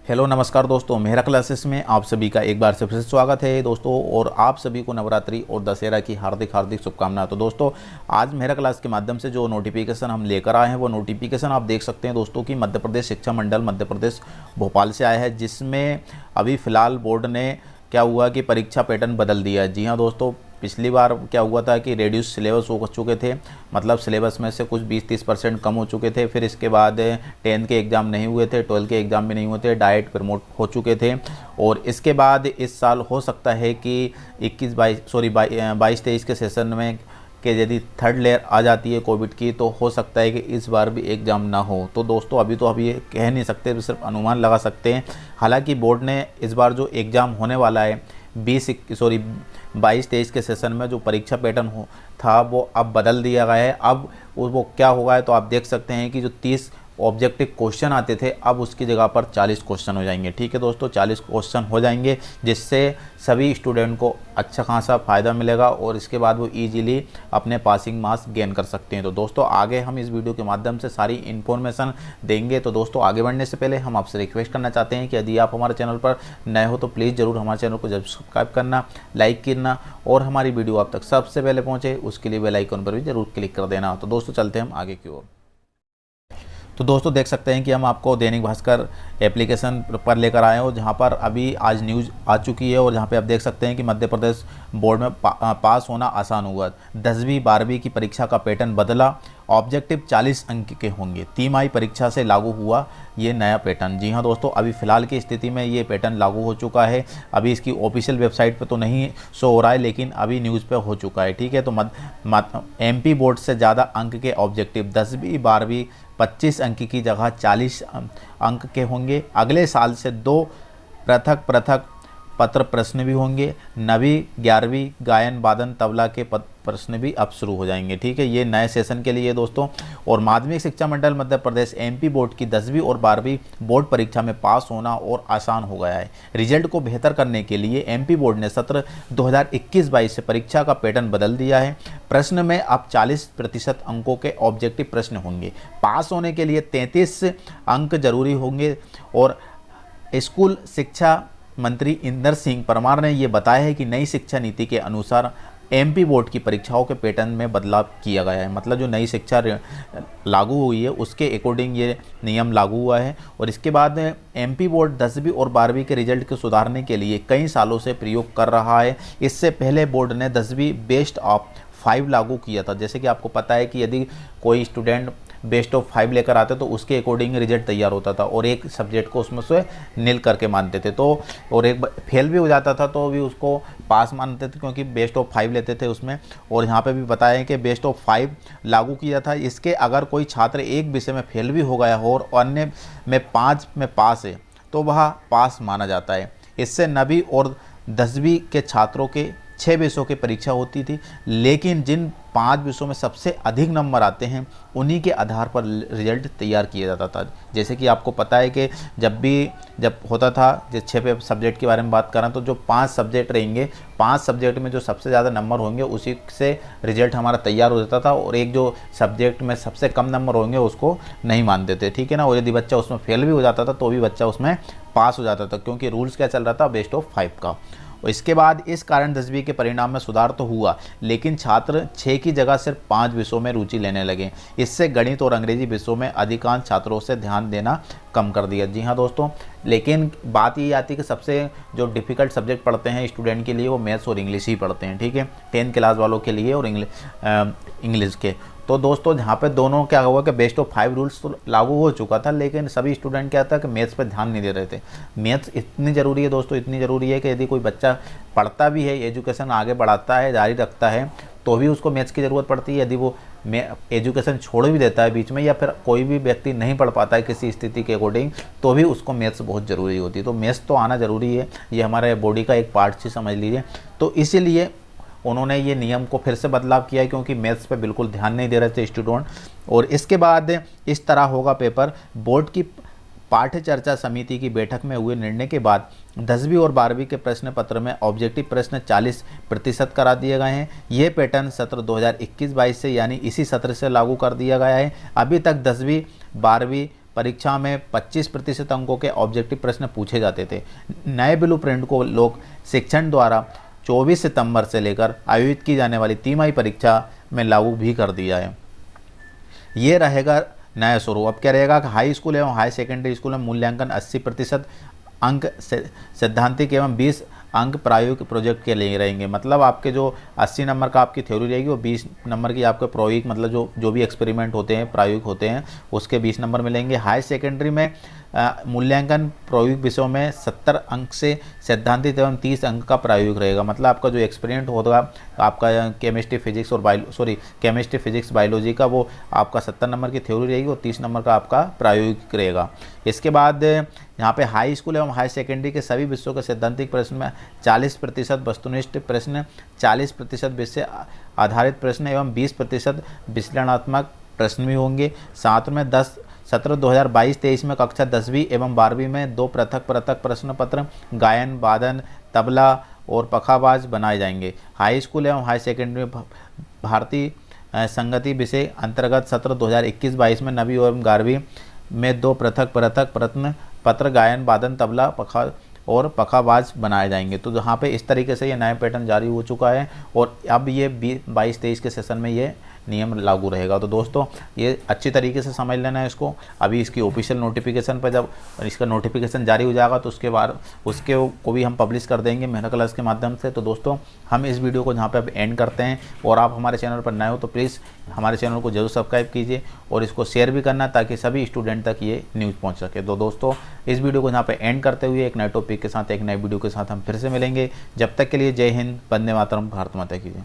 Hello नमस्कार दोस्तों, Mehra classes में आप सभी का एक बार से फिर से स्वागत है दोस्तों। और आप सभी को नवरात्रि और दशहरा की हार्दिक हार्दिक शुभकामनाएं। तो दोस्तों, आज मेहरा क्लास के माध्यम से जो नोटिफिकेशन हम लेकर आए हैं वो नोटिफिकेशन आप देख सकते हैं दोस्तों कि मध्य प्रदेश शिक्षा मंडल मध्य प्रदेश भोपाल से आया है, जिसमें अभी फ़िलहाल बोर्ड ने क्या हुआ कि परीक्षा पैटर्न बदल दिया है। जी हाँ दोस्तों, पिछली बार क्या हुआ था कि रेड्यूस सिलेबस हो चुके थे, मतलब सिलेबस में से कुछ 20-30% कम हो चुके थे। फिर इसके बाद 10th के एग्ज़ाम नहीं हुए थे, 12th के एग्ज़ाम भी नहीं हुए थे, डायरेक्ट प्रमोट हो चुके थे। और इसके बाद इस साल हो सकता है कि 22-23 के सेशन में कि यदि थर्ड लेयर आ जाती है कोविड की, तो हो सकता है कि इस बार भी एग्ज़ाम ना हो। तो दोस्तों अभी ये कह नहीं सकते, सिर्फ अनुमान लगा सकते हैं। हालांकि बोर्ड ने इस बार जो एग्ज़ाम होने वाला है 22-23 के सेशन में जो परीक्षा पैटर्न था वो अब बदल दिया गया है। अब वो क्या होगा है, तो आप देख सकते हैं कि जो 30 ऑब्जेक्टिव क्वेश्चन आते थे अब उसकी जगह पर 40 क्वेश्चन हो जाएंगे। ठीक है दोस्तों, 40 क्वेश्चन हो जाएंगे, जिससे सभी स्टूडेंट को अच्छा खासा फ़ायदा मिलेगा और इसके बाद वो इजीली अपने पासिंग मार्क्स गेन कर सकते हैं। तो दोस्तों आगे हम इस वीडियो के माध्यम से सारी इन्फॉर्मेशन देंगे। तो दोस्तों आगे बढ़ने से पहले हम आपसे रिक्वेस्ट करना चाहते हैं कि यदि आप हमारे चैनल पर नए हो तो प्लीज़ ज़रूर हमारे चैनल को सब्सक्राइब करना, लाइक करना और हमारी वीडियो आप तक सबसे पहले पहुँचे उसके लिए बेल आइकन पर भी ज़रूर क्लिक कर देना। तो दोस्तों चलते हैं हम आगे की ओर। तो दोस्तों देख सकते हैं कि हम आपको दैनिक भास्कर एप्लीकेशन पर लेकर आए हो, जहां पर अभी आज न्यूज़ आ चुकी है और जहां पे आप देख सकते हैं कि मध्य प्रदेश बोर्ड में पास होना आसान हुआ। 10वीं 12वीं की परीक्षा का पैटर्न बदला, ऑब्जेक्टिव 40 अंक के होंगे। तिमाही परीक्षा से लागू हुआ ये नया पैटर्न। जी हाँ दोस्तों, अभी फ़िलहाल की स्थिति में ये पैटर्न लागू हो चुका है। अभी इसकी ऑफिशियल वेबसाइट पर तो नहीं शो हो रहा है, लेकिन अभी न्यूज़ पे हो चुका है। ठीक है, तो MP बोर्ड से ज़्यादा अंक के ऑब्जेक्टिव 10वीं 12वीं 25 अंक की जगह 40 अंक के होंगे। अगले साल से 2 पृथक पत्र प्रश्न भी होंगे। 9वीं 11वीं गायन वादन तबला के प्रश्न भी अब शुरू हो जाएंगे। ठीक है, ये नए सेशन के लिए दोस्तों। और माध्यमिक शिक्षा मंडल मध्य प्रदेश MP बोर्ड की 10वीं और 12वीं बोर्ड परीक्षा में पास होना और आसान हो गया है। रिजल्ट को बेहतर करने के लिए MP बोर्ड ने सत्र 2021-22 से परीक्षा का पैटर्न बदल दिया है। प्रश्न में अब 40% अंकों के ऑब्जेक्टिव प्रश्न होंगे। पास होने के लिए 33 अंक जरूरी होंगे। और स्कूल शिक्षा मंत्री इंदर सिंह परमार ने ये बताया है कि नई शिक्षा नीति के अनुसार MP बोर्ड की परीक्षाओं के पैटर्न में बदलाव किया गया है। मतलब जो नई शिक्षा लागू हुई है उसके अकॉर्डिंग ये नियम लागू हुआ है। और इसके बाद MP बोर्ड 10वीं और 12वीं के रिजल्ट को सुधारने के लिए कई सालों से प्रयोग कर रहा है। इससे पहले बोर्ड ने 10वीं बेस्ट ऑफ 5 लागू किया था। जैसे कि आपको पता है कि यदि कोई स्टूडेंट बेस्ट ऑफ 5 लेकर आते तो उसके अकॉर्डिंग रिजल्ट तैयार होता था और एक सब्जेक्ट को उसमें से नील करके मानते थे, तो और एक फेल भी हो जाता था तो भी उसको पास मानते थे क्योंकि बेस्ट ऑफ 5 लेते थे उसमें। और यहाँ पे भी बताया कि बेस्ट ऑफ 5 लागू किया था। इसके अगर कोई छात्र एक विषय में फेल भी हो गया हो और अन्य में 5 में पास है तो वह पास माना जाता है। इससे 9वीं और 10वीं के छात्रों के 6 विषयों की परीक्षा होती थी, लेकिन जिन 5 विषयों में सबसे अधिक नंबर आते हैं उन्हीं के आधार पर रिजल्ट तैयार किया जाता था। जैसे कि आपको पता है कि जब होता था, जैसे 6 सब्जेक्ट के बारे में बात करें तो जो 5 सब्जेक्ट रहेंगे, 5 सब्जेक्ट में जो सबसे ज़्यादा नंबर होंगे उसी से रिजल्ट हमारा तैयार हो जाता था और एक जो सब्जेक्ट में सबसे कम नंबर होंगे उसको नहीं मानते थे। ठीक है ना, और यदि बच्चा उसमें फेल भी हो जाता था तो भी बच्चा उसमें पास हो जाता था, क्योंकि रूल्स क्या चल रहा था, बेस्ट ऑफ 5 का। और इसके बाद इस कारण 10वीं के परिणाम में सुधार तो हुआ, लेकिन छात्र 6 की जगह सिर्फ 5 विषयों में रुचि लेने लगे। इससे गणित और अंग्रेजी विषयों में अधिकांश छात्रों से ध्यान देना कम कर दिया। जी हाँ दोस्तों, लेकिन बात ये आती है कि सबसे जो डिफ़िकल्ट सब्जेक्ट पढ़ते हैं स्टूडेंट के लिए वो मैथ्स और इंग्लिश ही पढ़ते हैं। ठीक है, 10th क्लास वालों के लिए और इंग्लिश के। तो दोस्तों जहाँ पे दोनों क्या हुआ कि बेस्ट ऑफ 5 रूल्स तो लागू हो चुका था, लेकिन सभी स्टूडेंट क्या था कि मैथ्स पे ध्यान नहीं दे रहे थे। मैथ्स इतनी ज़रूरी है दोस्तों, इतनी ज़रूरी है कि यदि कोई बच्चा पढ़ता भी है, एजुकेशन आगे बढ़ाता है, जारी रखता है, तो भी उसको मैथ्स की ज़रूरत पड़ती है। यदि वो एजुकेशन छोड़ भी देता है बीच में या फिर कोई भी व्यक्ति नहीं पढ़ पाता है किसी स्थिति के अकॉर्डिंग, तो भी उसको मैथ्स बहुत ज़रूरी होती है। तो मैथ्स तो आना ज़रूरी है, ये हमारे बॉडी का एक पार्ट से समझ लीजिए। तो इसीलिए उन्होंने ये नियम को फिर से बदलाव किया है, क्योंकि मैथ्स पे बिल्कुल ध्यान नहीं दे रहे थे स्टूडेंट। और इसके बाद इस तरह होगा पेपर। बोर्ड की पाठ्य चर्चा समिति की बैठक में हुए निर्णय के बाद 10वीं और 12वीं के प्रश्न पत्र में ऑब्जेक्टिव प्रश्न 40% करा दिए गए हैं। ये पैटर्न सत्र 2021-22 से यानी इसी सत्र से लागू कर दिया गया है। अभी तक 10वीं 12वीं परीक्षा में 25% अंकों के ऑब्जेक्टिव प्रश्न पूछे जाते थे। नए ब्लूप्रिंट को लोक शिक्षण द्वारा 24 सितंबर से लेकर आयोजित की जाने वाली तिमाही परीक्षा में लागू भी कर दिया है। ये रहेगा नया स्वरूप। अब क्या रहेगा कि हाई स्कूल एवं हाई सेकेंडरी स्कूल में मूल्यांकन 80% अंक सैद्धांतिक एवं 20 अंक प्रायोगिक प्रोजेक्ट के लिए रहेंगे। मतलब आपके जो 80 नंबर का आपकी थ्योरी रहेगी वो 20 नंबर की आपके प्रायोगिक, मतलब जो भी एक्सपेरिमेंट होते हैं प्रायोगिक होते हैं उसके 20 नंबर मिलेंगे। हाई सेकेंडरी में मूल्यांकन प्रायोगिक विषयों में 70 अंक से सैद्धांतिक एवं 30 अंक का प्रायोगिक रहेगा। मतलब आपका जो एक्सपेरिमेंट होगा आपका केमिस्ट्री फिजिक्स और केमिस्ट्री फिजिक्स बायोलॉजी का, वो आपका 70 नंबर की थ्योरी रहेगी और 30 नंबर का आपका प्रायोगिक रहेगा। इसके बाद यहाँ पे हाई स्कूल एवं हाई सेकेंडरी के सभी विषयों के सैद्धांतिक प्रश्न में 40% वस्तुनिष्ठ प्रश्न, 40% विषय आधारित प्रश्न एवं 20% विश्लेषणात्मक प्रश्न भी होंगे। साथ में 10 सत्र 2022-23 में कक्षा 10वीं एवं 12वीं में 2 पृथक प्रश्न पत्र गायन, वादन, तबला और पखाबाज बनाए जाएंगे। हाई स्कूल एवं हाई सेकेंडरी में भारतीय संगति विषय अंतर्गत सत्र 2021-22 में 9वीं एवं 11वीं में 2 पृथक प्रश्न पत्र गायन, वादन, तबला और पखाबाज बनाए जाएंगे। तो यहाँ पे इस तरीके से ये नया पैटर्न जारी हो चुका है और अब ये 22-23 के सेशन में ये नियम लागू रहेगा। तो दोस्तों ये अच्छी तरीके से समझ लेना है इसको। अभी इसकी ऑफिशियल नोटिफिकेशन पर जब इसका नोटिफिकेशन जारी हो जाएगा तो उसके बाद उसके को भी हम पब्लिश कर देंगे मेहनत क्लास के माध्यम से। तो दोस्तों हम इस वीडियो को यहाँ पे अब एंड करते हैं और आप हमारे चैनल पर नए हो तो प्लीज़ हमारे चैनल को जरूर सब्सक्राइब कीजिए और इसको शेयर भी करना ताकि सभी स्टूडेंट तक ये न्यूज़ पहुँच सके। तो दोस्तों इस वीडियो को यहाँ पर एंड करते हुए एक नए टॉपिक के साथ, एक नए वीडियो के साथ हम फिर से मिलेंगे। जब तक के लिए जय हिंद, वंदे मातरम, भारत माता की जय।